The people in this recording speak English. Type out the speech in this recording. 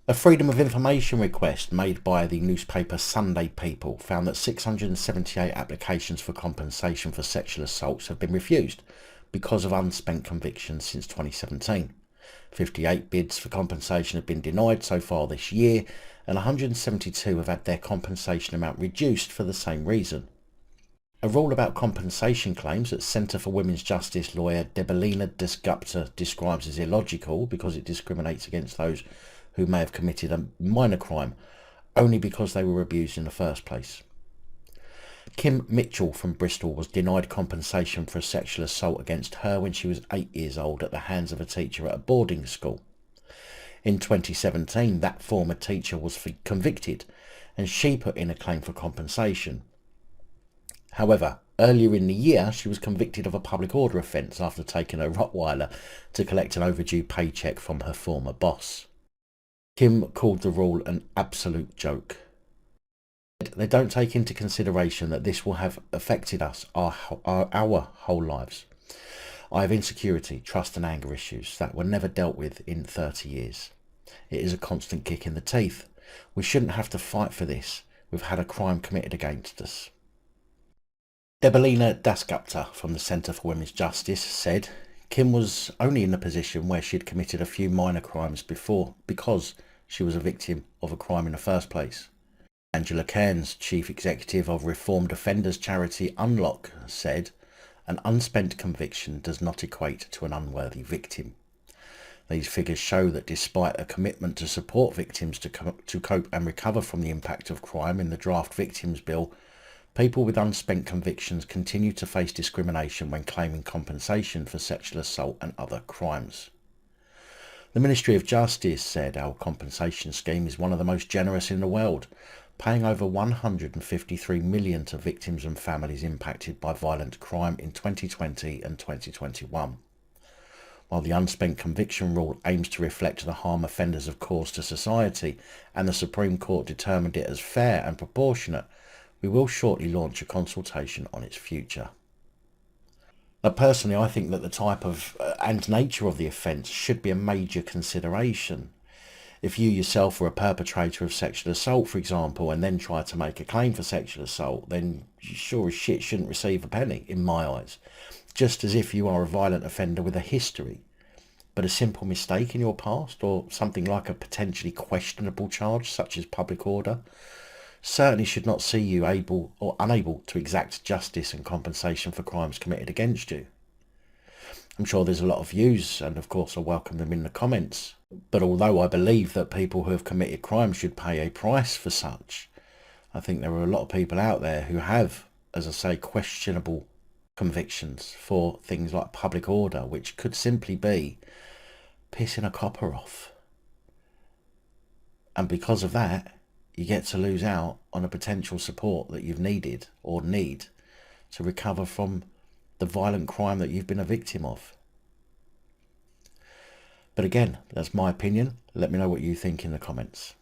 A Freedom of Information request made by the newspaper Sunday People found that 678 applications for compensation for sexual assaults have been refused because of unspent convictions since 2017. 58 bids for compensation have been denied so far this year, and 172 have had their compensation amount reduced for the same reason. A rule about compensation claims that Centre for Women's Justice lawyer Debaleena Dasgupta describes as illogical because it discriminates against those who may have committed a minor crime only because they were abused in the first place. Kim Mitchell from Bristol was denied compensation for a sexual assault against her when she was 8 years old at the hands of a teacher at a boarding school. In 2017, that former teacher was convicted and she put in a claim for compensation. However, earlier in the year, she was convicted of a public order offence after taking a Rottweiler to collect an overdue paycheck from her former boss. Kim called the rule an absolute joke. They don't take into consideration that this will have affected us our whole lives. I have insecurity, trust and anger issues that were never dealt with in 30 years. It is a constant kick in the teeth. We shouldn't have to fight for this. We've had a crime committed against us. Debaleena Dasgupta from the Centre for Women's Justice said Kim was only in the position where she had committed a few minor crimes before because she was a victim of a crime in the first place. Angela Cairns, Chief Executive of Reformed Offenders charity Unlock, said, "An unspent conviction does not equate to an unworthy victim." These figures show that despite a commitment to support victims to cope and recover from the impact of crime in the draft Victims Bill, people with unspent convictions continue to face discrimination when claiming compensation for sexual assault and other crimes. The Ministry of Justice said our compensation scheme is one of the most generous in the world, paying over $153 million to victims and families impacted by violent crime in 2020 and 2021. While the unspent conviction rule aims to reflect the harm offenders have caused to society, and the Supreme Court determined it as fair and proportionate, we will shortly launch a consultation on its future. Now, personally, I think that the type of and nature of the offence should be a major consideration. If you yourself were a perpetrator of sexual assault, for example, and then tried to make a claim for sexual assault, then you sure as shit shouldn't receive a penny, in my eyes. Just as if you are a violent offender with a history. But a simple mistake in your past, or something like a potentially questionable charge, such as public order, certainly should not see you able or unable to exact justice and compensation for crimes committed against you. I'm sure there's a lot of views, and of course I welcome them in the comments. But although I believe that people who have committed crimes should pay a price for such, I think there are a lot of people out there who have, as I say, questionable convictions for things like public order, which could simply be pissing a copper off. And because of that, you get to lose out on a potential support that you've needed or need to recover from the violent crime that you've been a victim of. But again, that's my opinion. Let me know what you think in the comments.